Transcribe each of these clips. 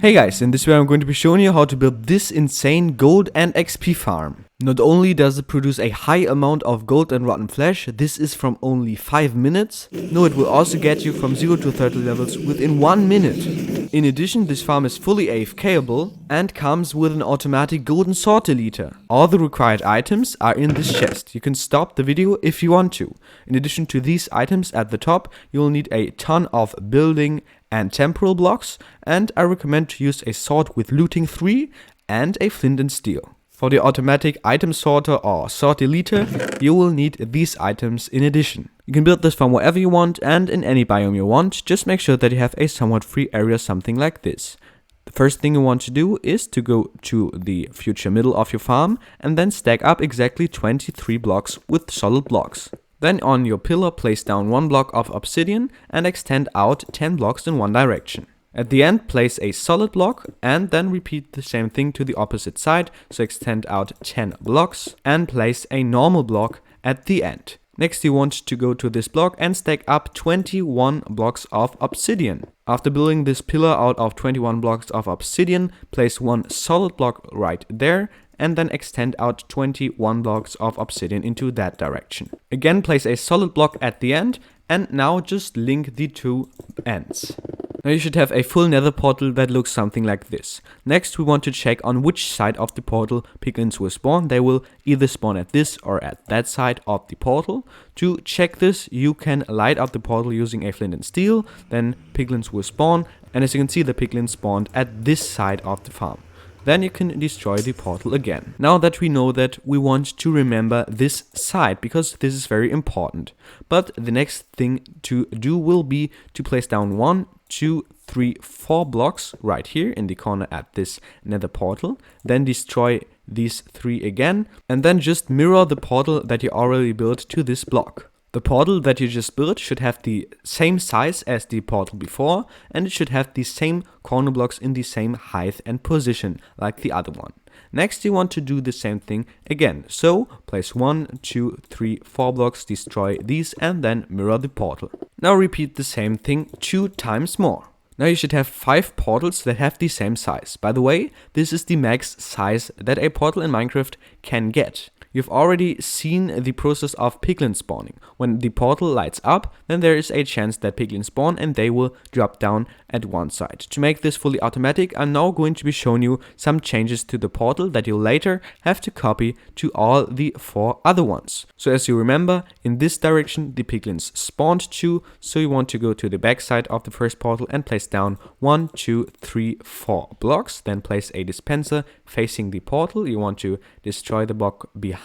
Hey guys, in this video I'm going to be showing you how to build this insane gold and XP farm. Not only does it produce a high amount of gold and rotten flesh, this is from only 5 minutes. No, it will also get you from 0 to 30 levels within 1 minute. In addition, this farm is fully AFKable and comes with an automatic golden sword deleter. All the required items are in this chest. You can stop the video if you want to. In addition to these items at the top, you will need a ton of building and temporal blocks, and I recommend to use a sword with looting 3 and a flint and steel. For the automatic item sorter or sword deleter, you will need these items in addition. You can build this from wherever you want and in any biome you want, just make sure that you have a somewhat free area, something like this. The first thing you want to do is to go to the future middle of your farm and then stack up exactly 23 blocks with solid blocks. Then on your pillar, place down 1 block of obsidian and extend out 10 blocks in one direction. At the end, place a solid block and then repeat the same thing to the opposite side, so extend out 10 blocks and place a normal block at the end. Next, you want to go to this block and stack up 21 blocks of obsidian. After building this pillar out of 21 blocks of obsidian, place 1 solid block right there and then extend out 21 blocks of obsidian into that direction. Again, place a solid block at the end and now just link the two ends. Now you should have a full nether portal that looks something like this. Next, we want to check on which side of the portal piglins will spawn. They will either spawn at this or at that side of the portal. To check this, you can light up the portal using a flint and steel, then piglins will spawn, and as you can see, the piglins spawned at this side of the farm. Then you can destroy the portal again. Now that we know that, we want to remember this side, because this is very important. But the next thing to do will be to place down 1, 2, 3, 4 blocks right here in the corner at this nether portal. Then destroy these 3 again, and then just mirror the portal that you already built to this block. The portal that you just built should have the same size as the portal before, and it should have the same corner blocks in the same height and position like the other one. Next, you want to do the same thing again. So place 1, 2, 3, 4 blocks, destroy these and then mirror the portal. Now repeat the same thing 2 times more. Now you should have 5 portals that have the same size. By the way, this is the max size that a portal in Minecraft can get. You've already seen the process of piglins spawning. When the portal lights up, then there is a chance that piglins spawn and they will drop down at one side. To make this fully automatic, I'm now going to be showing you some changes to the portal that you'll later have to copy to all the 4 other ones. So as you remember, in this direction the piglins spawned to, so you want to go to the back side of the first portal and place down 1, 2, 3, 4 blocks. Then place a dispenser facing the portal. You want to destroy the block behind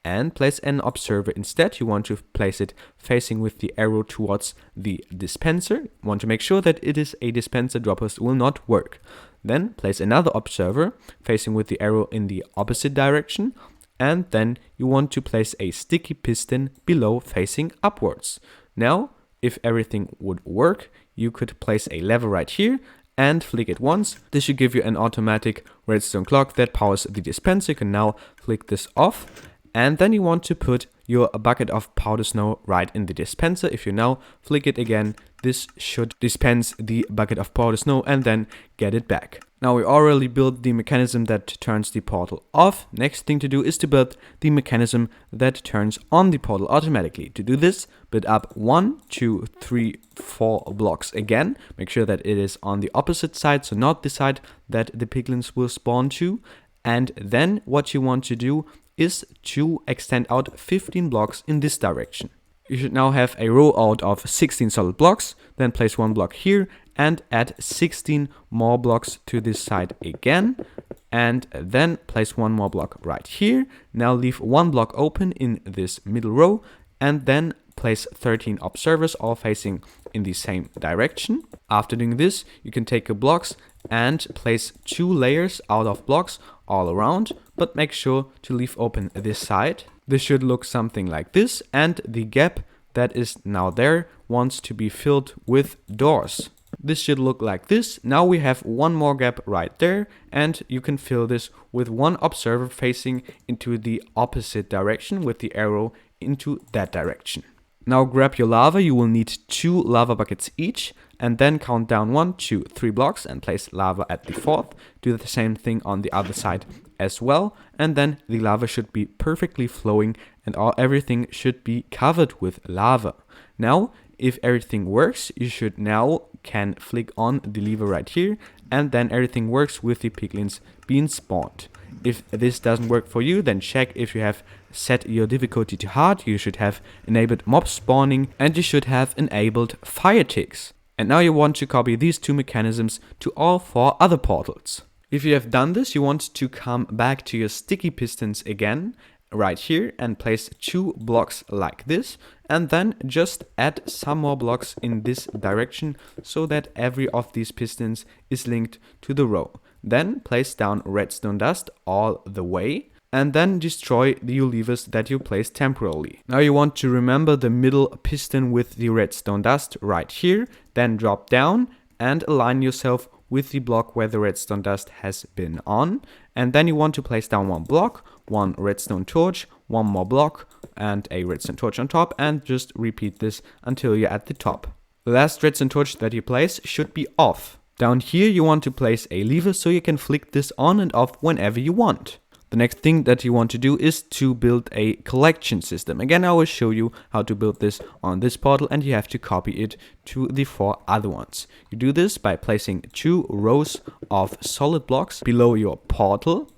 and place an observer instead. You want to place it facing with the arrow towards the dispenser. You want to make sure that it is a dispenser, droppers will not work. Then place another observer facing with the arrow in the opposite direction, and then you want to place a sticky piston below facing upwards. Now, if everything would work, you could place a lever right here and flick it once. This should give you an automatic redstone clock that powers the dispenser. You can now flick this off, and then you want to put your bucket of powder snow right in the dispenser. If you now flick it again, this should dispense the bucket of powder snow and then get it back. Now we already built the mechanism that turns the portal off. Next thing to do is to build the mechanism that turns on the portal automatically. To do this, build up 1, 2, 3, 4 blocks again. Make sure that it is on the opposite side, so not the side that the piglins will spawn to. And then what you want to do is to extend out 15 blocks in this direction. You should now have a row out of 16 solid blocks, then place 1 block here and add 16 more blocks to this side again, and then place 1 more block right here. Now leave 1 block open in this middle row and then place 13 observers all facing in the same direction. After doing this, you can take your blocks and place 2 layers out of blocks all around, but make sure to leave open this side. This should look something like this, and the gap that is now there wants to be filled with doors. This should look like this. Now we have 1 more gap right there, and you can fill this with 1 observer facing into the opposite direction with the arrow into that direction. Now grab your lava, you will need 2 lava buckets each, and then count down 1, 2, 3 blocks and place lava at the 4th. Do the same thing on the other side as well, and then the lava should be perfectly flowing and everything should be covered with lava. Now, if everything works, you should now can flick on the lever right here, and then everything works with the piglins being spawned. If this doesn't work for you, then check if you have set your difficulty to hard. You should have enabled mob spawning, and you should have enabled fire ticks. And now you want to copy these 2 mechanisms to all 4 other portals. If you have done this, you want to come back to your sticky pistons again, right here, and place 2 blocks like this, and then just add some more blocks in this direction so that every of these pistons is linked to the row. Then place down redstone dust all the way, and then destroy the levers that you placed temporarily. Now you want to remember the middle piston with the redstone dust right here, then drop down and align yourself with the block where the redstone dust has been on, and then you want to place down 1 block, 1 redstone torch, 1 more block and a redstone torch on top, and just repeat this until you're at the top. The last redstone torch that you place should be off. Down here you want to place a lever so you can flick this on and off whenever you want. The next thing that you want to do is to build a collection system. Again, I will show you how to build this on this portal, and you have to copy it to the 4 other ones. You do this by placing 2 rows of solid blocks below your portal.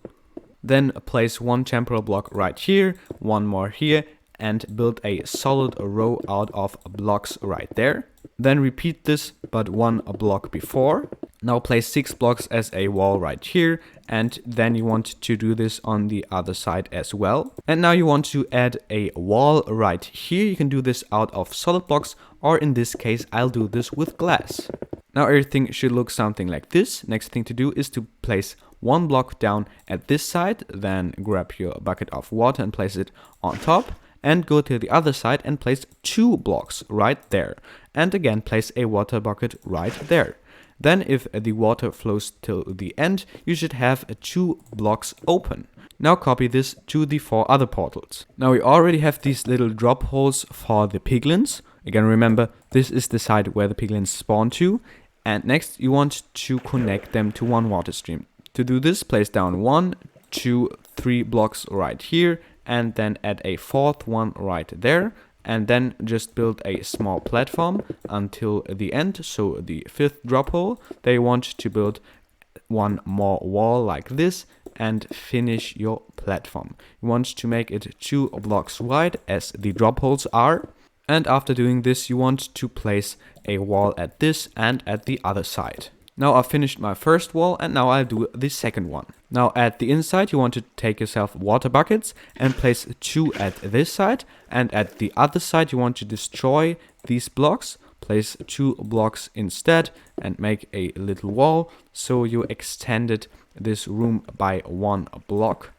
Then place 1 temporal block right here, 1 more here, and build a solid row out of blocks right there. Then repeat this, but 1 block before. Now place 6 blocks as a wall right here, and then you want to do this on the other side as well. And now you want to add a wall right here. You can do this out of solid blocks, or in this case I'll do this with glass. Now everything should look something like this. Next thing to do is to place 1 block down at this side, then grab your bucket of water and place it on top, and go to the other side and place 2 blocks right there, and again place a water bucket right there. Then if the water flows till the end, you should have 2 blocks open. Now copy this to the 4 other portals. Now we already have these little drop holes for the piglins. Again, remember, this is the side where the piglins spawn to. And next you want to connect them to 1 water stream. To do this, place down 1, 2, 3 blocks right here, and then add a 4th one right there. And then just build a small platform until the end, so the 5th drop hole. They want to build 1 more wall like this and finish your platform. You want to make it 2 blocks wide as the drop holes are. And after doing this, you want to place a wall at this and at the other side. Now I've finished my first wall, and now I'll do the second one. Now at the inside you want to take yourself water buckets and place 2 at this side, and at the other side you want to destroy these blocks, place 2 blocks instead and make a little wall, so you extended this room by 1 block.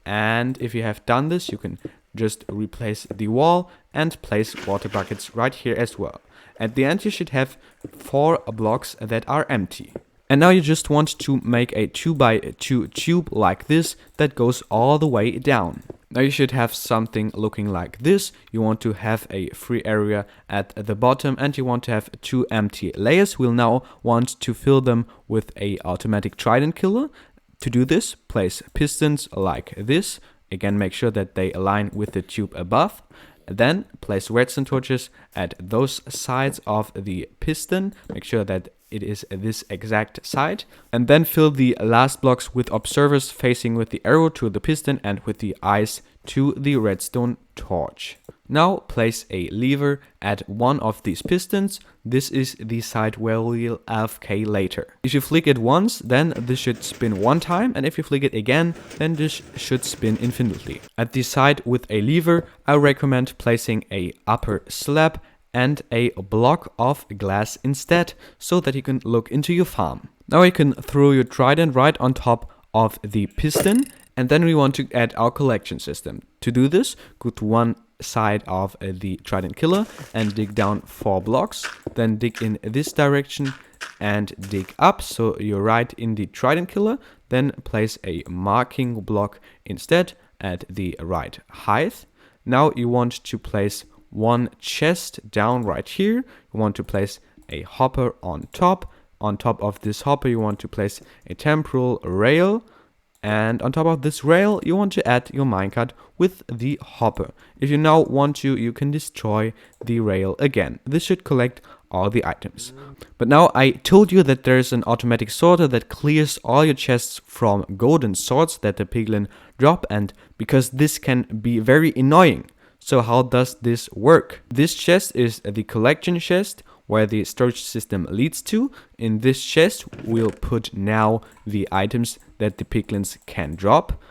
And if you have done this, you can just replace the wall and place water buckets right here as well. At the end you should have 4 blocks that are empty. And now you just want to make a 2x2 tube like this that goes all the way down. Now you should have something looking like this. You want to have a free area at the bottom, and you want to have 2 empty layers. We'll now want to fill them with a automatic trident killer. To do this, place pistons like this. Again, make sure that they align with the tube above. Then place redstone torches at those sides of the piston. Make sure that it is this exact side. And then fill the last blocks with observers facing with the arrow to the piston and with the eyes to the redstone torch. Now place a lever at one of these pistons. This is the side where we'll AFK later. If you flick it once, then this should spin 1 time, and if you flick it again, then this should spin infinitely. At the side with a lever, I recommend placing a upper slab and a block of glass instead, so that you can look into your farm. Now you can throw your trident right on top of the piston, and then we want to add our collection system. To do this, go to one side of the trident killer and dig down 4 blocks, then dig in this direction and dig up so you're right in the trident killer. Then place a marking block instead at the right height. Now you want to place one chest down right here. You want to place a hopper on top. On top of this hopper, you want to place a temporal rail. And on top of this rail, you want to add your minecart with the hopper. If you now want to, you can destroy the rail again. This should collect all the items. But now I told you that there's an automatic sorter that clears all your chests from golden swords that the piglin drop, and because this can be very annoying. So how does this work? This chest is the collection chest where the storage system leads to. In this chest, we'll put now the items that the piglins can drop.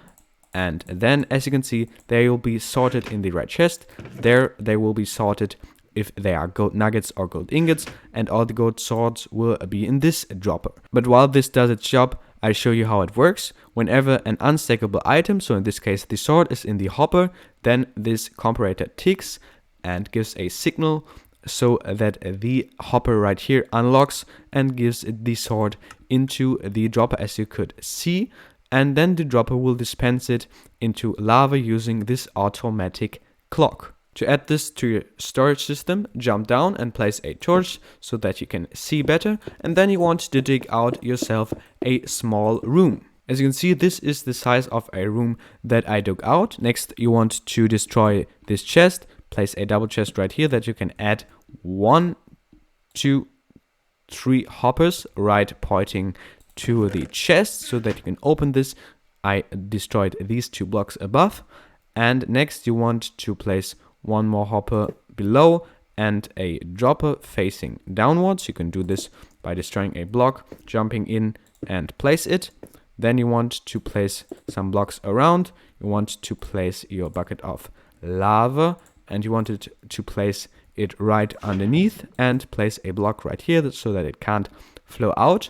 And then, as you can see, they will be sorted in the red chest. There, they will be sorted if they are gold nuggets or gold ingots. And all the gold swords will be in this dropper. But while this does its job, I'll show you how it works. Whenever an unstackable item, so in this case the sword, is in the hopper, then this comparator ticks and gives a signal so that the hopper right here unlocks and gives the sword into the dropper, as you could see, and then the dropper will dispense it into lava using this automatic clock. To add this to your storage system, jump down and place a torch so that you can see better, and then you want to dig out yourself a small room. As you can see, this is the size of a room that I dug out. Next, you want to destroy this chest. Place a double chest right here that you can add 1, 2, 3 hoppers right pointing to the chest so that you can open this. I destroyed these 2 blocks above. And next you want to place 1 more hopper below and a dropper facing downwards. You can do this by destroying a block, jumping in and place it. Then you want to place some blocks around. You want to place your bucket of lava, and you wanted to place it right underneath and place a block right here so that it can't flow out.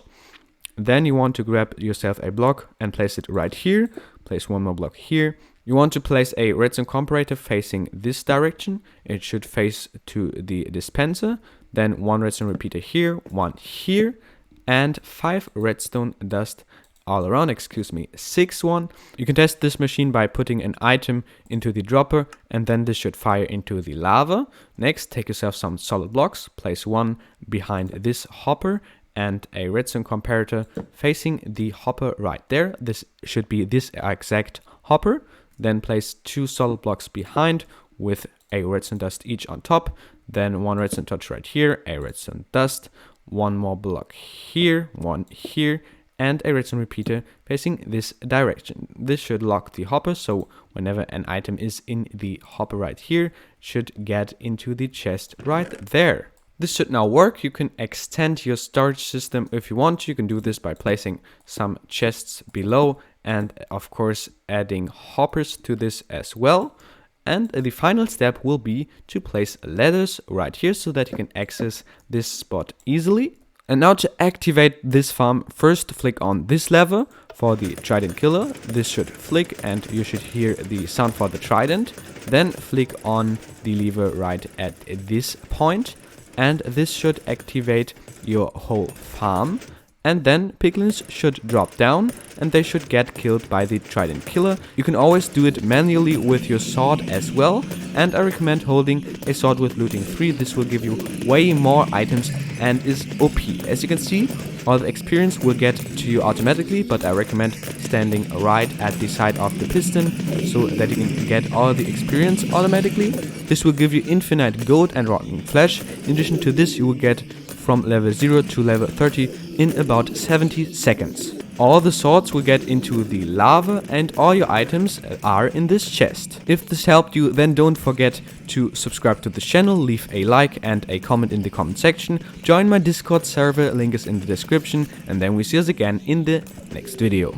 Then you want to grab yourself a block and place it right here. Place 1 more block here. You want to place a redstone comparator facing this direction. It should face to the dispenser. Then 1 redstone repeater here, 1 here, and 5 redstone dust all around, 6 one. You can test this machine by putting an item into the dropper, and then this should fire into the lava. Next, take yourself some solid blocks, place 1 behind this hopper and a redstone comparator facing the hopper right there. This should be this exact hopper. Then place 2 solid blocks behind with a redstone dust each on top. Then 1 redstone torch right here, a redstone dust, 1 more block here, 1 here, and a redstone repeater facing this direction. This should lock the hopper, so whenever an item is in the hopper right here, should get into the chest right there. This should now work. You can extend your storage system if you want. You can do this by placing some chests below and of course adding hoppers to this as well. And the final step will be to place ladders right here so that you can access this spot easily. And now to activate this farm, first flick on this lever for the trident killer. This should flick and you should hear the sound for the trident. Then flick on the lever right at this point, and this should activate your whole farm. And then piglins should drop down and they should get killed by the trident killer. You can always do it manually with your sword as well, and I recommend holding a sword with looting 3. This will give you way more items and is OP. As you can see, all the experience will get to you automatically, but I recommend standing right at the side of the piston so that you can get all the experience automatically. This will give you infinite gold and rotten flesh. In addition to this, you will get from level 0 to level 30 in about 70 seconds. All the swords will get into the lava and all your items are in this chest. If this helped you, then don't forget to subscribe to the channel, leave a like and a comment in the comment section, join my Discord server, link is in the description, and then we see us again in the next video.